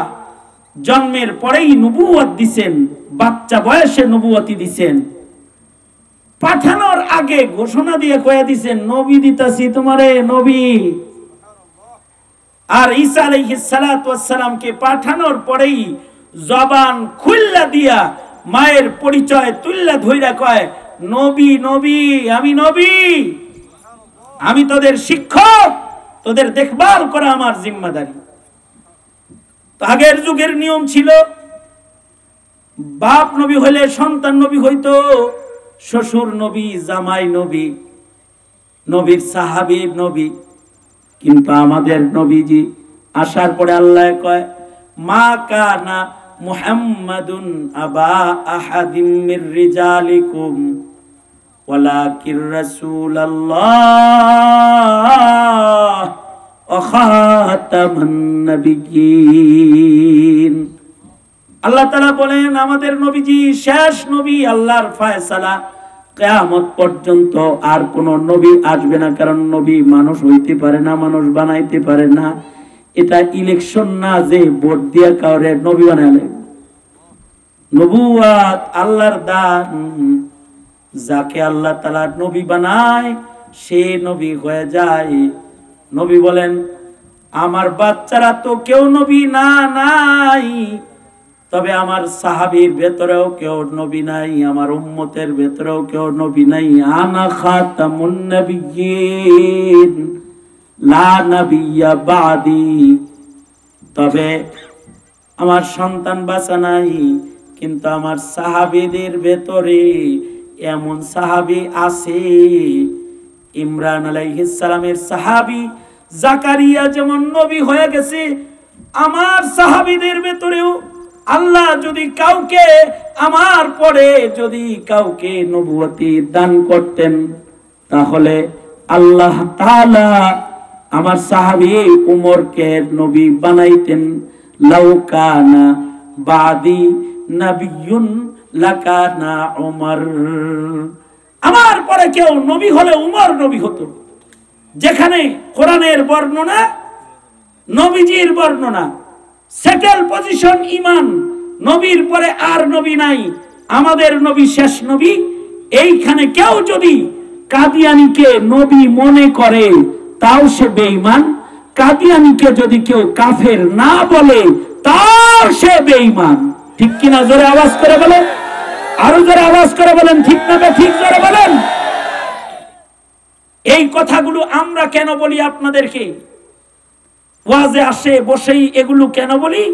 জন্মের পরেই নবুয়ত দিবেন, বাচ্চা বয়সে নবুয়তি দিবেন। পাঠানোর আগে ঘোষণা দিয়ে কয়ে দিবেন, নবী দিতাছি তোমারে, নবী। আর ঈসা আলাইহিস সালাতু ওয়াস সালামকে পাঠানোর পরেই জবান খুললা দিয়া মায়ের পরিচয় তুল্লা ধইরা কয়, নবী নবী, আমি নবী, আমি তোদের শিক্ষক, তোদের দেখভাল করা আমার জিম্মাদারি। আগের যুগের নিয়ম ছিল বাপ নবী হইলে সন্তান নবী হইতো, শ্বশুর নবী, জামাই নবী, নবীর সাহাবীর নবী। কিন্তু আমাদের নবীজি আসার পরে আল্লাহ কয় মা কানা মুহাম্মাদুন আবা আহাদিম মির রিজালিকুম ওয়ালাকির রাসূলুল্লাহ ওয়া খাতামান নাবিয়্যিন। আল্লাহ তাআলা বলেন আমাদের নবীজি শেষ নবী, আল্লাহর ফয়সালা কিয়ামত পর্যন্ত আর কোন নবী আসবে না। কারণ নবী মানুষ হইতে পারে না, মানুষ বানাইতে পারে না। এটা ইলেকশন না যে ভোট দিয়া কাউরে নবী বানালে। নবুয়াত আল্লাহর দান, যাকে আল্লাহ তাআলা নবী বানায় সে নবী হয়ে যায়। নবী বলেন আমার বাচ্চারা তো কেউ নবী না নাই, তবে আমার সাহাবীর ভেতরেও কেউ নবী নাই, আমার উম্মতের ভেতরেও কেউ নবী নাই। আনা খাতামুন নাবিয়্যিন লা নাবিয়্যা বাদি। তবে আমার সন্তান বাঁচা নাই, কিন্তু আমার সাহাবীদের ভেতরে এমন সাহাবী আছে, ইমরান আলাইহিস সালামের সাহাবী জাকারিয়া যেমন নবী হয়ে গেছে, আমার সাহাবীদের ভেতরেও আল্লাহ যদি কাউকে আমার পরে যদি কাউকে নবুয়তি দান করতেন, তাহলে আল্লাহ তাআলা আমার সাহাবী উমরকে নবী বানাইতেন। লাউ কানা বাদি নাবিয়্যুন লাকানা উমর। আমার পরে কেউ নবী হলে উমর নবী হতো। যেখানে কোরআনের বর্ণনা, নবীজির বর্ণনা, সেটেল পজিশন ইমান, নবীর পরে আর নবী নাই, আমাদের নবী শেষ নবী। এইখানে কেউ যদি কাদিয়ানীকে নবী মনে করে তাও সে বেঈমান। কাদিয়ানীকে যদি কেউ কাফের না বলে তাও সে বেঈমান। ঠিক কিনা? জোরে আওয়াজ করে বলেন, আরো জোরে আওয়াজ করে বলেন, ঠিক না ঠিক জোরে বলেন। এই কথাগুলো আমরা কেন বলি আপনাদেরকে? ওয়াজে আসে বসেই এগুলো কেন বলি?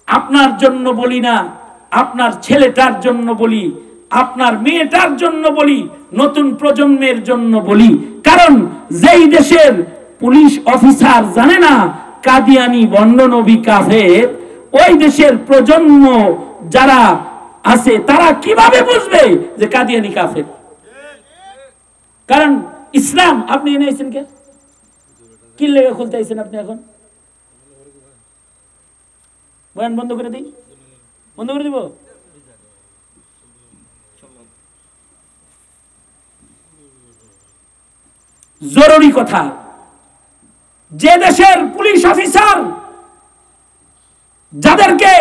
আপনার জন্য বলি না, আপনার ছেলেটার জন্য বলি, আপনার মেয়েটার জন্য বলি, নতুন প্রজন্মের জন্য বলি। কারণ যেই দেশের পুলিশ অফিসার জানে না কাদিয়ানী বন্ড নবী কাফের, ওই দেশের প্রজন্ম যারা আছে তারা কিভাবে বুঝবে যে কাদিয়ানী কাফের? কারণ ইসলাম আপনি এনেছেন কে? কি লেগে খুলতে আইছেন আপনি? এখন বয়ান বন্ধ করে দিই, বন্ধ করে দিব। জরুরি কথা, যে দেশের পুলিশ অফিসার যাদেরকে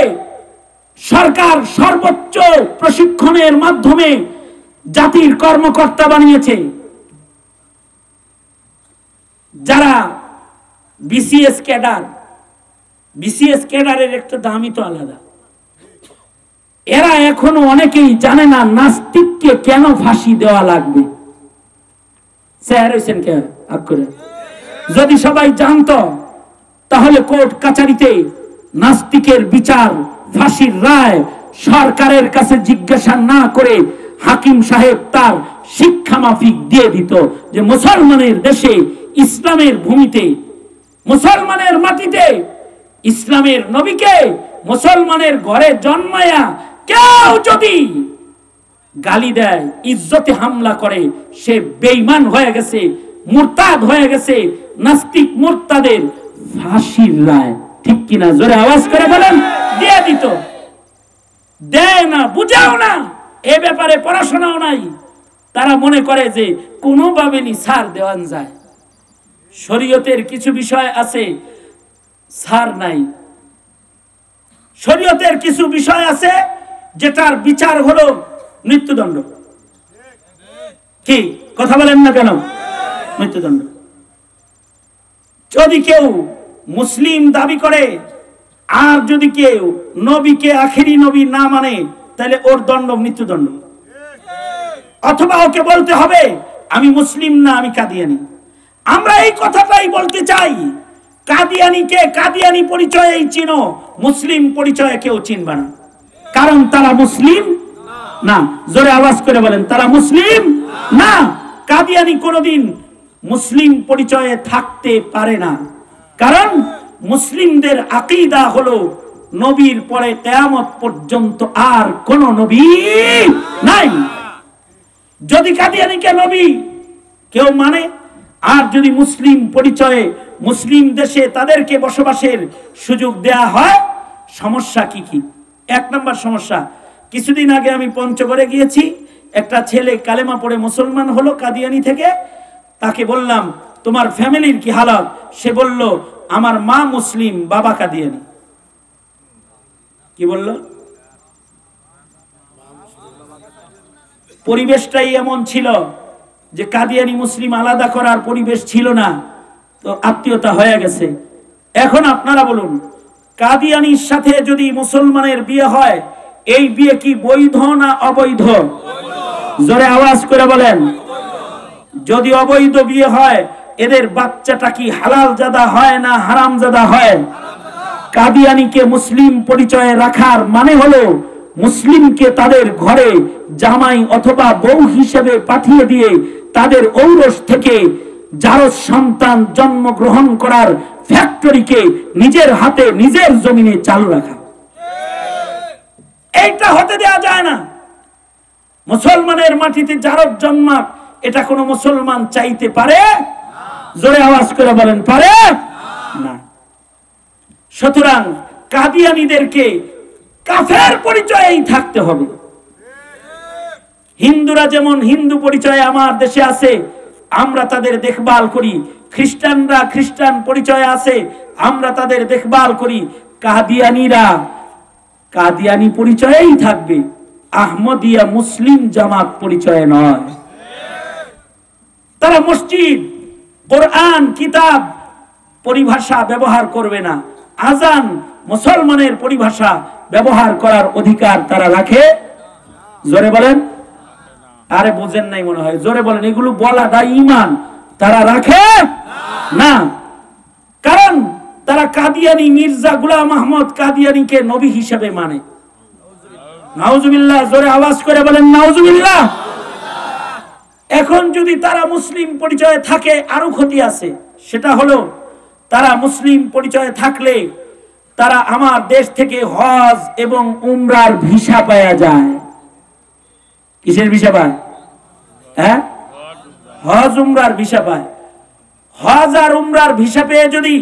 সরকার সর্বোচ্চ প্রশিক্ষণের মাধ্যমে জাতির কর্মকর্তা বানিয়েছে, যারা বিসিএস ক্যাডার, বিসিএস ক্যাডারের একটা দামই তো আলাদা। এরা এখনো অনেকেই জানে না নাস্তিককে কেন ফাঁসি দেওয়া লাগবে। স্যার হইছেন কে আগ করে? যদি সবাই জানতো তাহলে কোর্ট কাচারিতে নাস্তিকের বিচার, ফাঁসির রায় সরকারের কাছে জিজ্ঞাসা না করে হাকিম সাহেব তার শিক্ষা মাফিক দিয়ে দিত যে মুসলমানের দেশে, ইসলামের ভূমিতে, মুসলমানের মাটিতে ইসলামের নবীকে মুসলমানের ঘরে জন্মায়া কেউ যদি গালি দেয়, ইজ্জতে হামলা করে, সে বেঈমান হয়ে গেছে, মুরতাদ হয়ে গেছে। নাস্তিক মুরতাদের ফাঁসির রায়, ঠিক কিনা? জোরে আওয়াজ করে বলেন, দিয়ে দিত। দেয় না, বুঝাও না, এ ব্যাপারে পড়াশোনাও নাই। তারা মনে করে যে কোনোভাবে নি ছাড় দেওয়ান যায়। শরীয়তের কিছু বিষয় আছে ছাড় নাই। শরীয়তের কিছু বিষয় আছে যেটার বিচার হলো মৃত্যুদণ্ড। কি কথা বলেন না কেন? মৃত্যুদণ্ড। যদি কেউ মুসলিম দাবি করে আর যদি কেউ নবীকে আখেরি নবী না মানে, তাহলে ওর দণ্ড মৃত্যুদণ্ড। অথবা ওকে বলতে হবে আমি মুসলিম না, আমি কাদিয়ানী। আমরা এই কথাটাই বলতে চাই, কাদিয়ানীকে কাদিয়ানী পরিচয়েই চিনো, মুসলিম পরিচয়ে কেউ চিনবে না। কারণ তারা মুসলিম না। জোরে আওয়াজ করে বলেন, তারা মুসলিম না। কাদিয়ানি কোনদিন মুসলিম পরিচয়ে থাকতে পারে না, কারণ মুসলিমদের আকীদা হলো নবীর পরে কিয়ামত পর্যন্ত আর কোন নবী নাই। যদি কাদিয়ানিকে নবী কেউ মানে, আর যদি মুসলিম পরিচয়ে মুসলিম দেশে তাদেরকে বসবাসের সুযোগ দেয়া হয়, সমস্যা কি কি? এক নম্বর সমস্যা, কিছুদিন আগে আমি পঞ্চগড়ে গিয়েছি, একটা ছেলে কালেমা পড়ে মুসলমান হলো কাদিয়ানি থেকে। তাকে বললাম তোমার ফ্যামিলির কি হালত? সে বলল আমার মা মুসলিম, বাবা কাদিয়ানি। কি বলল? পরিবেশটাই এমন ছিল যে কাদিয়ানি মুসলিম আলাদা করার পরিবেশ ছিল না, তো আত্মীয়তা হয়ে গেছে। এখন আপনারা বলুন, কাদিয়ানির সাথে যদি মুসলমানের বিয়ে হয়, এই বিয়ে কি বৈধ না অবৈধ? জোরে আওয়াজ করে বলেন। যদি অবৈধ বিয়ে হয়, এদের বাচ্চাটা কি হালাল জাদা হয় না হারাম জাদা হয়? কাদিয়ানিকে মুসলিম পরিচয়ে রাখার মানে হলো মুসলিমকে তাদের ঘরে জামাই অথবা বউ হিসেবে পাঠিয়ে দিয়ে তাদের ঔরস থেকে জারজ সন্তান জন্মগ্রহণ করার ফ্যাক্টরিকে নিজের হাতে নিজের জমিনে চালু রাখা। এইটা হতে দেয়া যায় না। মুসলমানের মাটিতে জারজ জন্মাক, এটা কোনো মুসলমান চাইতে পারে? জোরে আওয়াজ করে বলেন, পারে না। সুতরাং কাদিয়ানীদেরকে কাফের পরিচয়েই থাকতে হবে। হিন্দুরা যেমন হিন্দু পরিচয়ে আমার দেশে আছে, আমরা তাদের দেখভাল করি। খ্রিস্টানরা খ্রিস্টান পরিচয়ে আছে, আমরা তাদের দেখভাল করি। কাদিয়ানীরা কাদিয়ানী পরিচয়েই থাকবে, আহমদিয়া মুসলিম জামাত পরিচয়ে নয়। তারা মসজিদ, কোরআন, কিতাব পরিভাষা ব্যবহার করবে না। আজান মুসলমানের পরিভাষা ব্যবহার করার অধিকার তারা রাখে? জোরে বলেন। আরে বুঝেন নাই মনে হয়, জোরে বলেন। এগুলো বলাটা ঈমান, তারা রাখে না। কারণ তারা কাদিয়ানী মির্জা গোলাম আহমদ কাদিয়ানীকে নবী হিসেবে মানে। নাউজুবিল্লাহ, জোরে আওয়াজ করে বলেন নাউজুবিল্লাহ। এখন যদি তারা মুসলিম পরিচয়ে থাকে, আরো ক্ষতি আছে। সেটা হলো তারা মুসলিম পরিচয়ে থাকলে তারা আমার দেশ থেকে হজ এবং উমরার ভিসা পাওয়া যায়। কিসের ভিসা পায়? হ্যাঁ, হজ উমরার ভিসা পায়। হজ আর উমরার ভিসা পেয়ে যদি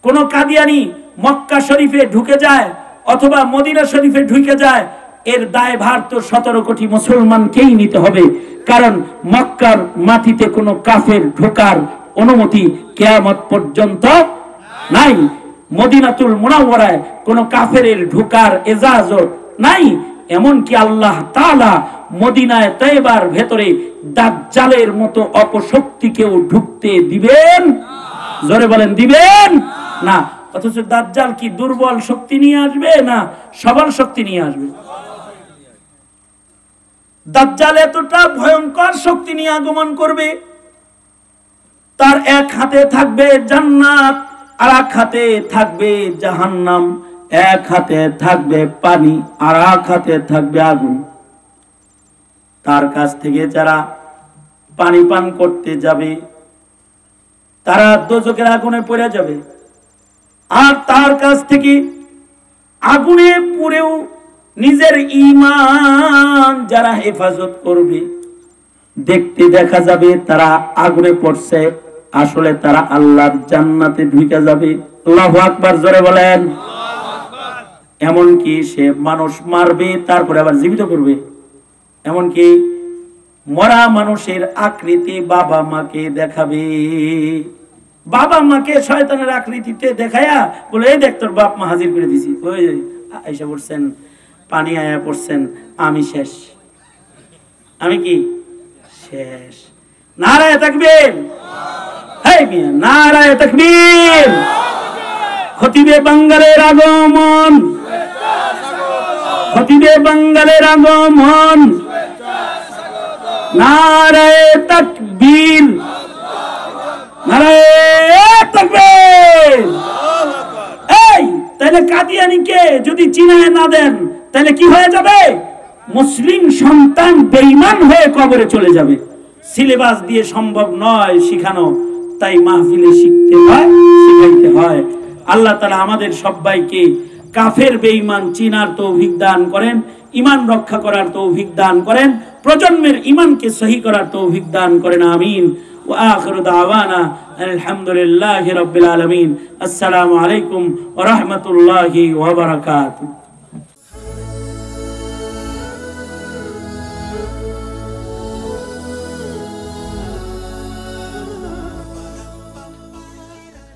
কোন কাদিয়ানি মক্কা শরীফে ঢুকে যায় অথবা মদিনা শরীফে ঢুকে যায়, এর দায়ভার তো 17 কোটি মুসলমানকেই নিতে হবে। কারণ মক্কার মাটিতে কোনো কাফের ঢোকার অনুমতি কিয়ামত পর্যন্ত নাই। মদিনাতুল মুনাওয়ারায় কোনো কাফেরের ঢোকার ইজাজত নাই। এমনকি আল্লাহ তাআলা মদিনায় তয়বার ভেতরে দাজ্জালের মতো অপশক্তিকেও ঢুকতে দিবেন? জোরে বলেন, দিবেন না। অথচ দাজ্জাল কি দুর্বল শক্তি নিয়ে আসবে না সবল শক্তি নিয়ে আসবে? দাজ্জাল এতটা ভয়ঙ্কর শক্তি নিয়ে আগমন করবে, তার এক হাতে থাকবে জান্নাত, আর এক হাতে থাকবে জাহান্নাম, এক হাতে থাকবে পানি, আর এক হাতে থাকবে আগুন। তার কাছ থেকে যারা পানি পান করতে যাবে তারা দোজখের আগুনে পড়ে যাবে, আর তার কাছ থেকে আগুনে পুড়েও নিজের ঈমান যারা হেফাজত করবে, দেখতে দেখা যাবে তারা আগুনে পড়ছে, আসলে তারা আল্লাহর জান্নাতে ঢুকে যাবে। আল্লাহু আকবার, জোরে বলেন। এমনকি সে মানুষ মারবে, তারপরে আবার জীবিত করবে। এমনকি মরা মানুষের আকৃতি বাবা মাকে দেখাবে। বাবা মাকে শয়তানের আকৃতিতে দেখায়া বলে, এই দেখ তোর বাপ মা হাজির করে দিছি, ওই আইসা পড়ছেন, পানি আয়া পড়ছেন, আমি শেষ। আমি কি শেষ? নারায়ে তাকবীর, হেই মিয়া নারায়ে তাকবীর। খতিবে বাঙ্গালের আগমন, খতিবে বাঙ্গালের আগমন, নারায়ে তাকবীর, নারায়ে তাকবীর। এই তাহলে কাদিয়ানীকে যদি চিনায় না দেন তাহলে কি হয়ে যাবে? মুসলিম সন্তান বেঈমান হয়ে কবরে চলে যাবে। সিলেবাস দিয়ে সম্ভব নয় শিখানো, তাই মাহফিলে শিখতে হয়, শিখাইতে হয়। আল্লাহ তাআলা আমাদের সবাইকে কাফের বেঈমান চিনার তৌফিক দান করেন, ঈমান রক্ষা করার তৌফিক দান করেন, প্রজন্মের ঈমানকে সহি করার তৌফিক দান করেন। আমিন। ওয়া আখিরু দাওয়ানা আলহামদুলিল্লাহি রাব্বিল আলামিন। আসসালামু আলাইকুম ওয়া রাহমাতুল্লাহি ওয়া বারাকাতুহু।